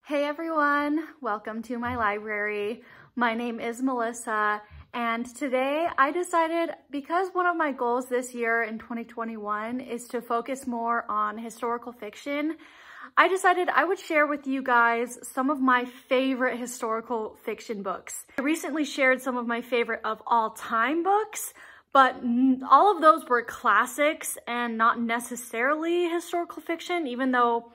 Hey everyone, welcome to my library. My name is Melissa, and today I decided, because one of my goals this year in 2021 is to focus more on historical fiction, I decided I would share with you guys some of my favorite historical fiction books. I recently shared some of my favorite of all time books, but all of those were classics and not necessarily historical fiction, even though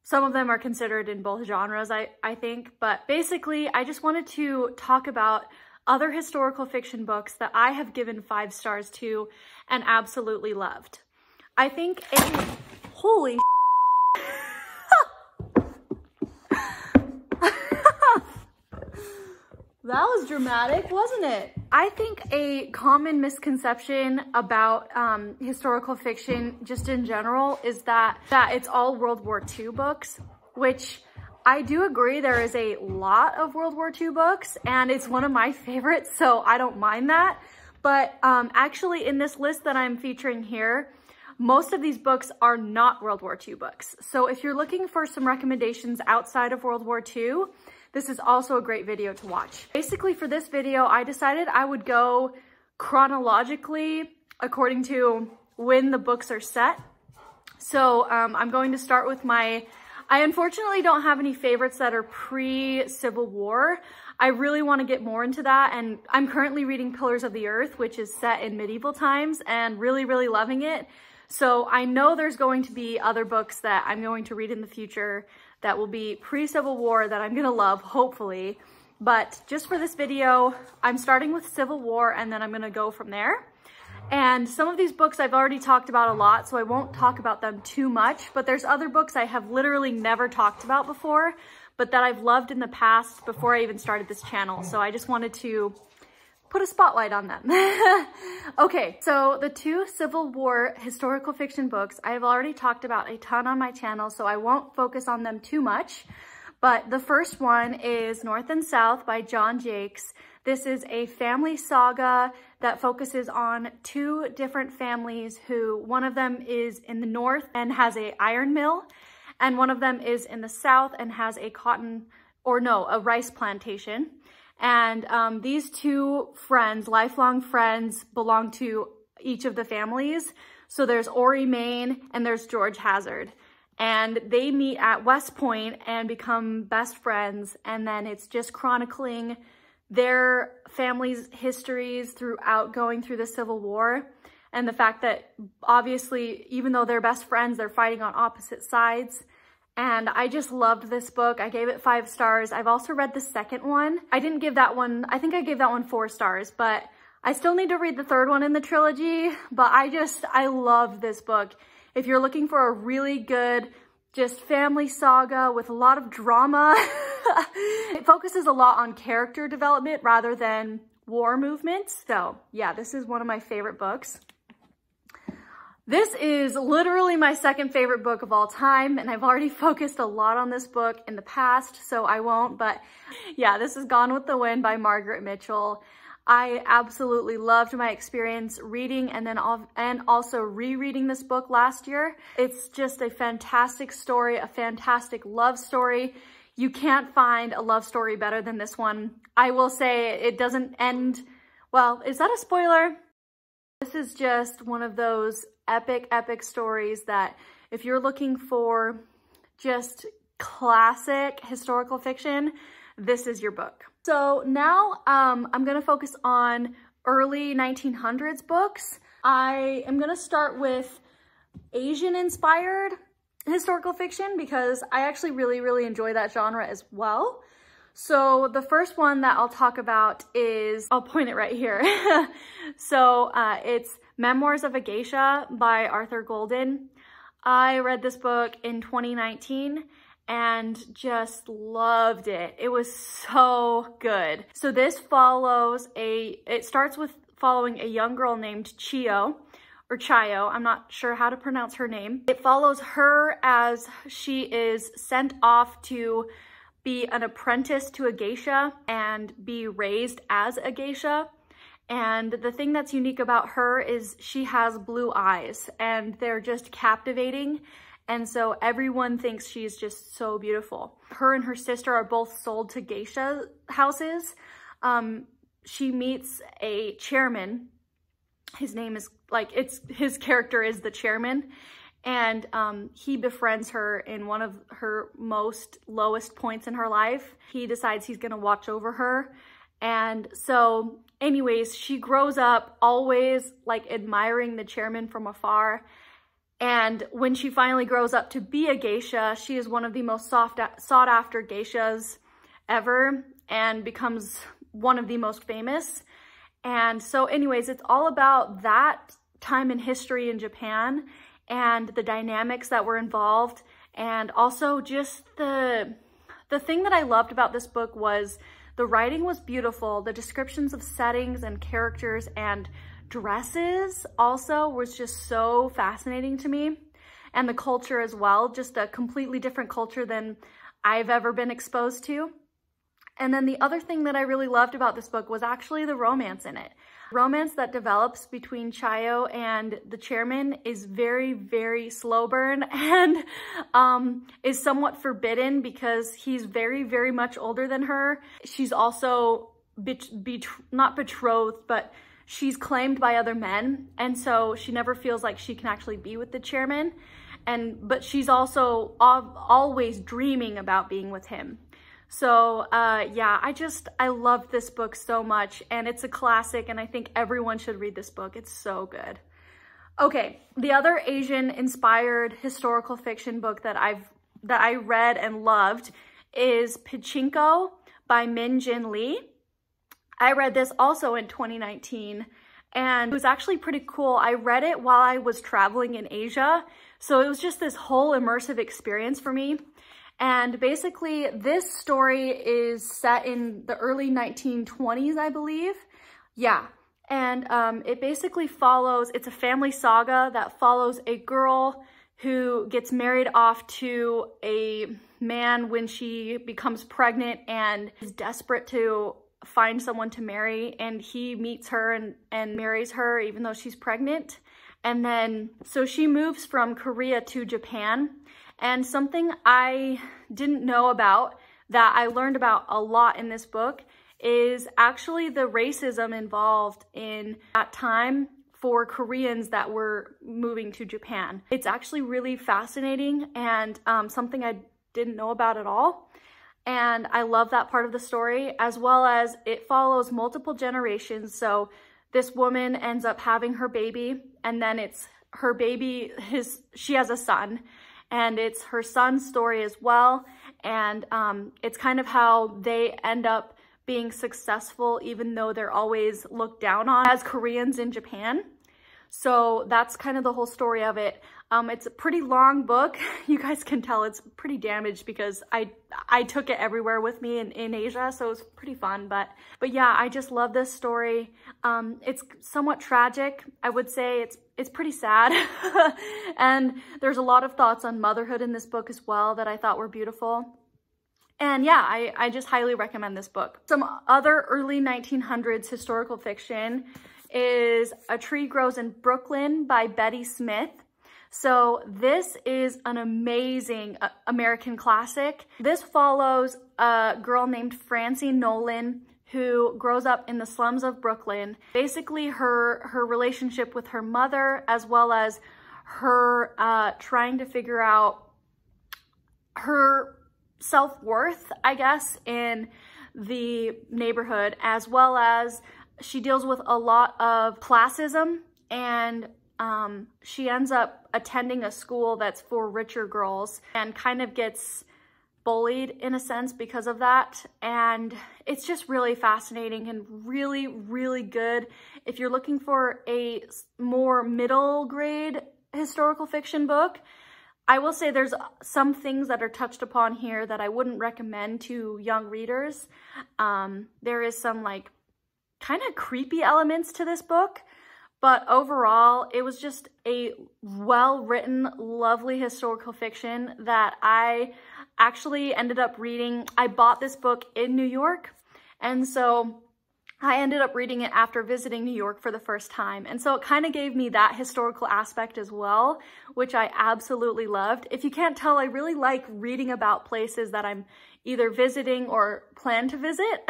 some of them are considered in both genres, I think. But basically, I just wanted to talk about other historical fiction books that I have given 5 stars to and absolutely loved. I think holy that was dramatic, wasn't it? I think a common misconception about historical fiction just in general is that it's all World War II books, which I do agree. There is a lot of World War II books and it's one of my favorites, so I don't mind that. But actually in this list that I'm featuring here, most of these books are not World War II books. So if you're looking for some recommendations outside of World War II, this is also a great video to watch. Basically for this video, I decided I would go chronologically according to when the books are set. So I'm going to start with I unfortunately don't have any favorites that are pre-Civil War. I really want to get more into that, and I'm currently reading Pillars of the Earth, which is set in medieval times, and really loving it. So I know there's going to be other books that I'm going to read in the future that will be pre-Civil War that I'm gonna love, hopefully. But just for this video, I'm starting with Civil War and then I'm gonna go from there. And some of these books I've already talked about a lot, so I won't talk about them too much, but there's other books I have literally never talked about before, but that I've loved in the past before I even started this channel. So I just wanted to put a spotlight on them. Okay, so the 2 Civil War historical fiction books I've already talked about a ton on my channel, so I won't focus on them too much. But the first one is North and South by John Jakes. This is a family saga that focuses on 2 different families who, one of them is in the north and has an iron mill, and one of them is in the south and has a a rice plantation. And these 2 friends, lifelong friends, belong to each of the families. So there's Ori Main and there's George Hazard. And they meet at West Point and become best friends. And then it's just chronicling their family's histories throughout going through the Civil War. And the fact that obviously, even though they're best friends, they're fighting on opposite sides. And I just loved this book. I gave it 5 stars. I've also read the second one. I didn't give that one, I think I gave that one 4 stars, but I still need to read the third one in the trilogy. But I love this book. If you're looking for a really good, just family saga with a lot of drama, it focuses a lot on character development rather than war movements. So yeah, this is one of my favorite books. This is literally my second favorite book of all time, and I've already focused a lot on this book in the past, so I won't, but yeah, this is Gone with the Wind by Margaret Mitchell. I absolutely loved my experience reading and also rereading this book last year. It's just a fantastic story, a fantastic love story. You can't find a love story better than this one. I will say it doesn't end, well, is that a spoiler? This is just one of those epic stories that if you're looking for just classic historical fiction, this is your book. So now I'm gonna focus on early 1900s books. I am gonna start with Asian inspired historical fiction because I actually really enjoy that genre as well. So the first one that I'll talk about is, I'll point it right here. So it's Memoirs of a Geisha by Arthur Golden. I read this book in 2019 and just loved it. It was so good. So this it starts with following a young girl named Chayo, I'm not sure how to pronounce her name. It follows her as she is sent off to be an apprentice to a geisha and be raised as a geisha. And the thing that's unique about her is she has blue eyes and they're just captivating. And so everyone thinks she's just so beautiful. Her and her sister are both sold to geisha houses. She meets a chairman. His name is his character is the chairman. And he befriends her in one of her most lowest points in her life. He decides he's gonna watch over her. And so anyways, she grows up always like admiring the chairman from afar. And when she finally grows up to be a geisha, she is one of the most sought after geishas ever and becomes one of the most famous. And so anyways, it's all about that time in history in Japan and the dynamics that were involved. And also just the thing that I loved about this book was the writing was beautiful. The descriptions of settings and characters and dresses also was just so fascinating to me. And the culture as well, just a completely different culture than I've ever been exposed to. And then the other thing that I really loved about this book was actually the romance in it. Romance that develops between Chayo and the chairman is very, very slow burn and is somewhat forbidden because he's very, very much older than her. She's also not betrothed, but she's claimed by other men. And so she never feels like she can actually be with the chairman. But she's also always dreaming about being with him. So yeah, I loved this book so much, and it's a classic, and I think everyone should read this book. It's so good. Okay, the other Asian inspired historical fiction book that I read and loved is Pachinko by Min Jin Lee. I read this also in 2019, and it was actually pretty cool. I read it while I was traveling in Asia, so it was just this whole immersive experience for me. And basically, this story is set in the early 1920s, I believe. Yeah, and it basically follows, it's a family saga that follows a girl who gets married off to a man when she becomes pregnant and is desperate to find someone to marry, and he meets her and marries her even though she's pregnant. And then, so she moves from Korea to Japan. And something I didn't know about that I learned about a lot in this book is actually the racism involved in that time for Koreans that were moving to Japan. It's actually really fascinating and something I didn't know about at all. And I love that part of the story, as well as it follows multiple generations. So this woman ends up having her baby, and then it's her baby, she has a son. And it's her son's story as well. And it's kind of how they end up being successful, even though they're always looked down on as Koreans in Japan. So that's kind of the whole story of it. It's a pretty long book. You guys can tell it's pretty damaged because I took it everywhere with me in Asia, so it was pretty fun. But yeah, I just love this story. It's somewhat tragic. I would say it's pretty sad. And there's a lot of thoughts on motherhood in this book as well that I thought were beautiful. And yeah, I just highly recommend this book. Some other early 1900s historical fiction is A Tree Grows in Brooklyn by Betty Smith. So this is an amazing American classic. This follows a girl named Francie Nolan who grows up in the slums of Brooklyn. Basically her relationship with her mother, as well as her trying to figure out her self-worth, I guess, in the neighborhood, as well as she deals with a lot of classism, and she ends up attending a school that's for richer girls and kind of gets bullied in a sense because of that. And it's just really fascinating and really, really good. If you're looking for a more middle grade historical fiction book, I will say there's some things that are touched upon here that I wouldn't recommend to young readers. There is some like kind of creepy elements to this book, but overall it was just a well-written, lovely historical fiction that I actually ended up reading. I bought this book in New York, and so I ended up reading it after visiting New York for the first time. And so it kind of gave me that historical aspect as well, which I absolutely loved. If you can't tell, I really like reading about places that I'm either visiting or plan to visit.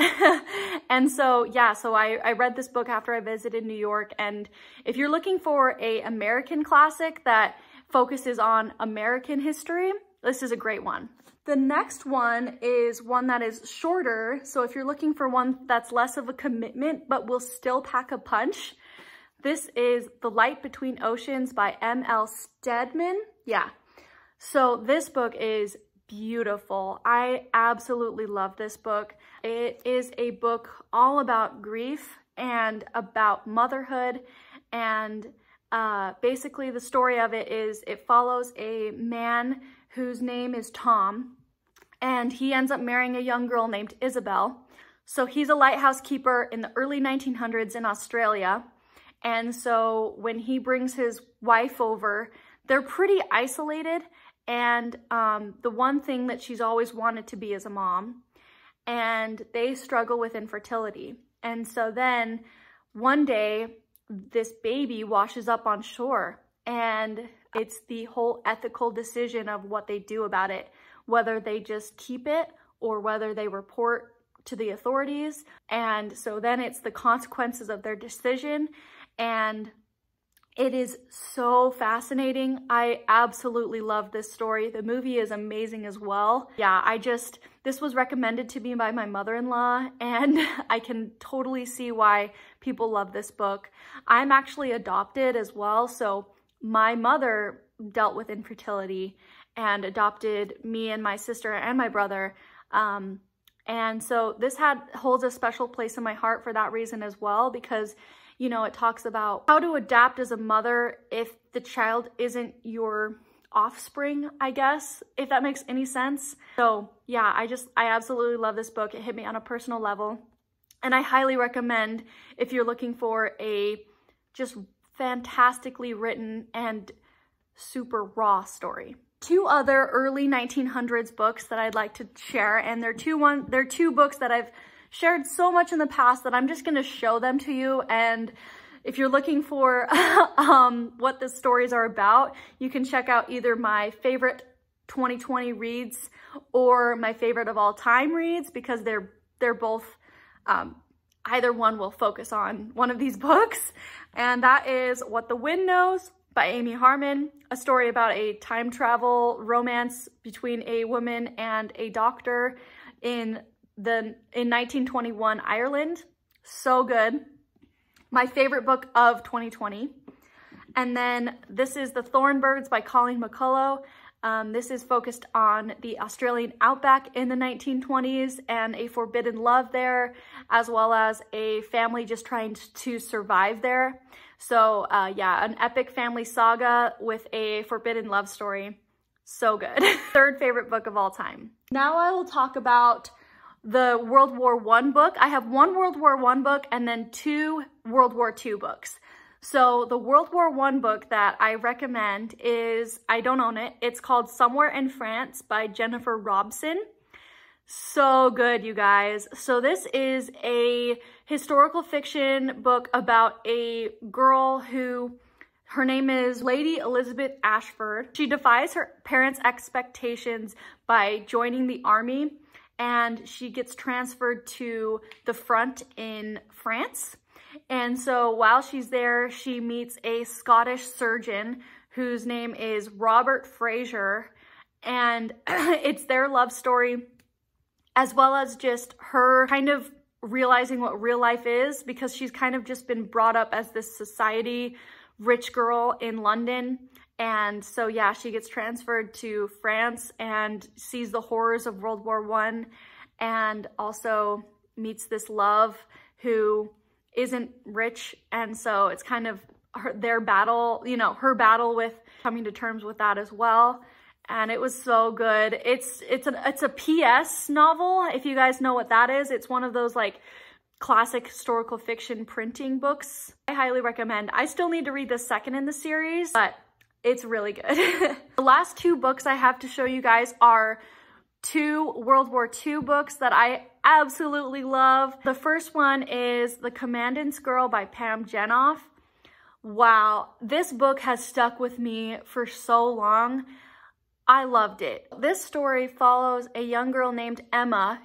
And so, yeah, so I read this book after I visited New York. And if you're looking for an American classic that focuses on American history, this is a great one. The next one is one that is shorter. So if you're looking for one that's less of a commitment, but will still pack a punch, this is The Light Between Oceans by M.L. Stedman. Yeah. So this book is beautiful. I absolutely love this book. It is a book all about grief and about motherhood. And basically the story of it is it follows a man whose name is Tom, and he ends up marrying a young girl named Isabel. So he's a lighthouse keeper in the early 1900s in Australia. And so when he brings his wife over, they're pretty isolated. And the one thing that she's always wanted to be is a mom. And they struggle with infertility. And so then one day, this baby washes up on shore, and it's the whole ethical decision of what they do about it, whether they just keep it or whether they report to the authorities. And so then it's the consequences of their decision. And it is so fascinating. I absolutely love this story. The movie is amazing as well. Yeah, this was recommended to me by my mother-in-law, and I can totally see why people love this book. I'm actually adopted as well, so my mother dealt with infertility and adopted me and my sister and my brother. And so this holds a special place in my heart for that reason as well, because you know, it talks about how to adapt as a mother if the child isn't your offspring, I guess, if that makes any sense. So yeah, I absolutely love this book. It hit me on a personal level. And I highly recommend if you're looking for a just fantastically written and super raw story. Two other early 1900s books that I'd like to share, and they're two books that I've shared so much in the past that I'm just going to show them to you. And if you're looking for what the stories are about, you can check out either my favorite 2020 reads or my favorite of all time reads, because they're both, either one will focus on one of these books. And that is What the Wind Knows by Amy Harmon, a story about a time travel romance between a woman and a doctor in 1921 Ireland. So good. My favorite book of 2020. And then this is The Thornbirds by Colleen McCullough. This is focused on the Australian outback in the 1920s and a forbidden love there, as well as a family just trying to survive there. So yeah, an epic family saga with a forbidden love story. So good. Third favorite book of all time. Now I will talk about the World War I book. I have one World War I book and then two World War II books. So the World War I book that I recommend is, I don't own it, it's called Somewhere in France by Jennifer Robson. So good, you guys. So this is a historical fiction book about a girl who, her name is Lady Elizabeth Ashford. She defies her parents' expectations by joining the army, and she gets transferred to the front in France. And so while she's there, she meets a Scottish surgeon whose name is Robert Fraser, and it's their love story, as well as just her kind of realizing what real life is, because she's kind of just been brought up as this society rich girl in London. And so, yeah, she gets transferred to France and sees the horrors of World War I, and also meets this love who isn't rich. And so it's kind of their battle, you know, her battle with coming to terms with that as well. And it was so good. It's a PS novel, if you guys know what that is. It's one of those like classic historical fiction printing books. I highly recommend. I still need to read the second in the series, but it's really good. The last two books I have to show you guys are two World War II books that I absolutely love. The first one is The Commandance Girl by Pam Jenoff. Wow, this book has stuck with me for so long. I loved it. This story follows a young girl named Emma,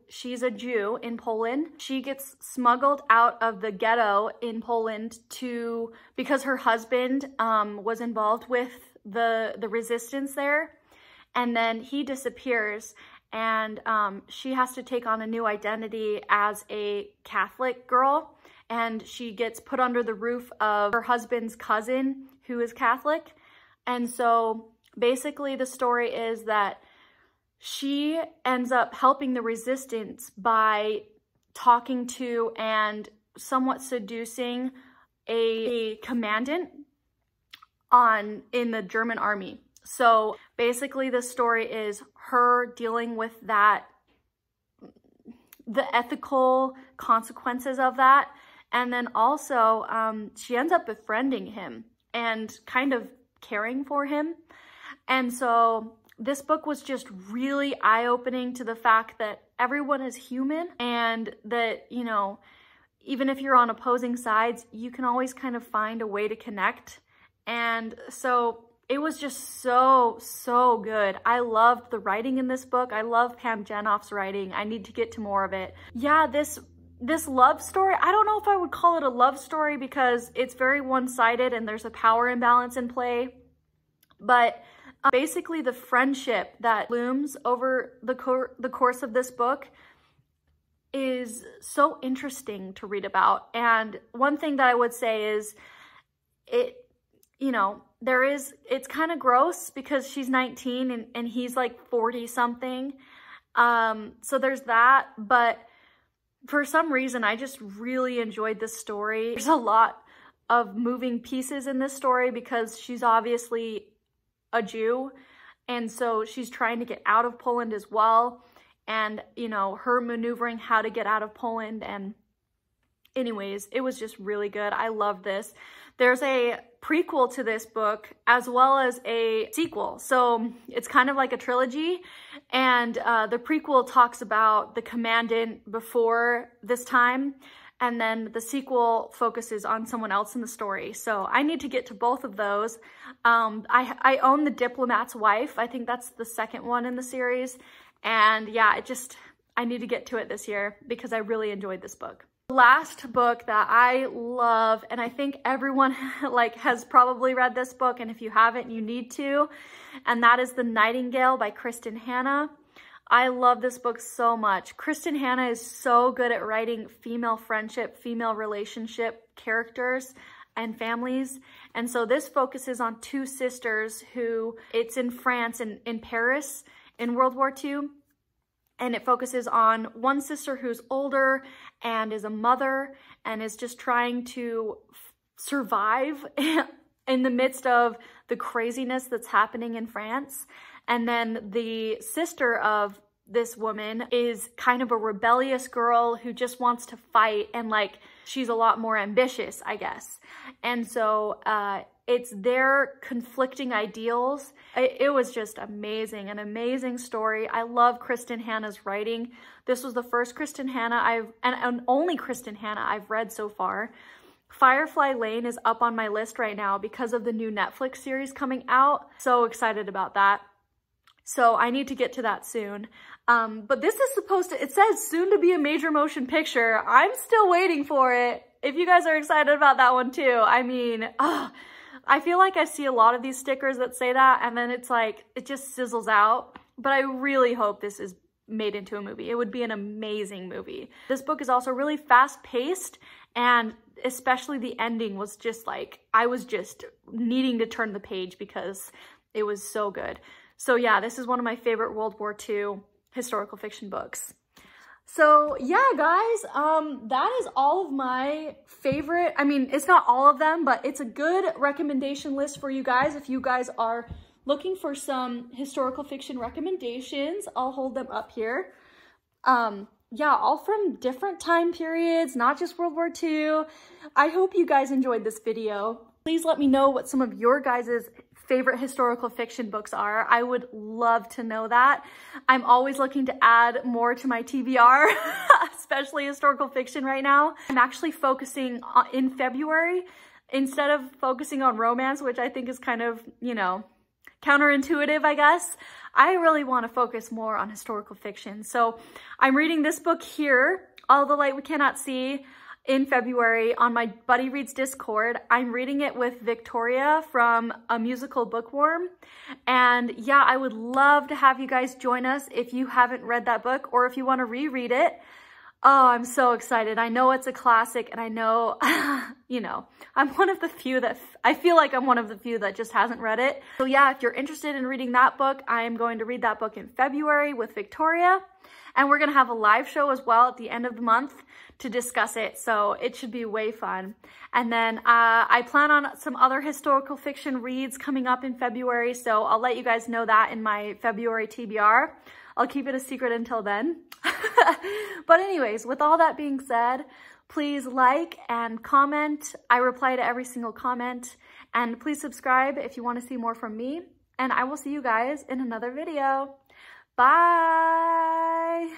she's a Jew in Poland. She gets smuggled out of the ghetto in Poland because her husband was involved with the resistance there. And then he disappears, and she has to take on a new identity as a Catholic girl. And she gets put under the roof of her husband's cousin, who is Catholic. And so basically the story is that she ends up helping the resistance by talking to and somewhat seducing a commandant in the German army. So basically the story is her dealing with that, the ethical consequences of that. And then also she ends up befriending him and kind of caring for him. And so this book was just really eye-opening to the fact that everyone is human, and that, you know, even if you're on opposing sides, you can always kind of find a way to connect. And so it was just so, so good. I loved the writing in this book. I love Pam Jenoff's writing. I need to get to more of it. Yeah, this love story, I don't know if I would call it a love story because it's very one-sided and there's a power imbalance in play. But basically the friendship that looms over the course of this book is so interesting to read about. And one thing that I would say is it's kind of gross because she's 19 and he's like 40 something. So there's that, but for some reason, I just really enjoyed this story. There's a lot of moving pieces in this story because she's obviously a Jew, and so she's trying to get out of Poland as well, and you know, her maneuvering how to get out of Poland. And anyways, it was just really good. I love this. There's a prequel to this book as well as a sequel, so it's kind of like a trilogy. And the prequel talks about the commandant before this time, and then the sequel focuses on someone else in the story. So I need to get to both of those. I own The Diplomat's Wife. I think that's the second one in the series. And yeah, I need to get to it this year because I really enjoyed this book. The last book that I love, and I think everyone has probably read this book, and if you haven't, you need to, and that is The Nightingale by Kristen Hanna. I love this book so much. Kristen Hanna is so good at writing female friendship, female relationship characters and families. And so this focuses on two sisters it's in France and in Paris in World War II. And it focuses on one sister who's older and is a mother and is just trying to survive in the midst of the craziness that's happening in France. And then the sister of this woman is kind of a rebellious girl who just wants to fight, and she's a lot more ambitious, I guess. And so it's their conflicting ideals. It was just amazing, an amazing story. I love Kristen Hanna's writing. This was the first Kristen Hanna and only Kristen Hanna I've read so far. Firefly Lane is up on my list right now because of the new Netflix series coming out. So excited about that. So I need to get to that soon. But this is it says soon to be a major motion picture. I'm still waiting for it. If you guys are excited about that one too, I mean, I feel like I see a lot of these stickers that say that, and then it's it just sizzles out. But I really hope this is made into a movie. It would be an amazing movie. This book is also really fast paced, and especially the ending was just I was just needing to turn the page because it was so good. So yeah, this is one of my favorite World War II historical fiction books. So yeah, guys, that is all of my favorite, I mean, it's not all of them, but it's a good recommendation list for you guys. If you guys are looking for some historical fiction recommendations, I'll hold them up here. Yeah, all from different time periods, not just World War II. I hope you guys enjoyed this video. Please let me know what some of your guys' favorite historical fiction books are. I would love to know that. I'm always looking to add more to my TBR, especially historical fiction right now. I'm actually focusing on, in February, instead of focusing on romance, which I think is kind of, you know, counterintuitive, I guess, I really want to focus more on historical fiction. So I'm reading this book here, All the Light We Cannot See, in February on my Buddy Reads Discord. I'm reading it with Victoria from A Musical Bookworm. And yeah, I would love to have you guys join us if you haven't read that book or if you want to reread it. Oh, I'm so excited. I know it's a classic and I know, you know, I'm one of the few that, I feel like I'm one of the few that just hasn't read it. So yeah, if you're interested in reading that book, I am going to read that book in February with Victoria. And we're going to have a live show as well at the end of the month to discuss it. So it should be way fun. And then I plan on some other historical fiction reads coming up in February. So I'll let you guys know that in my February TBR. I'll keep it a secret until then. But anyways, with all that being said, please like and comment. I reply to every single comment. And please subscribe if you want to see more from me. And I will see you guys in another video. Bye!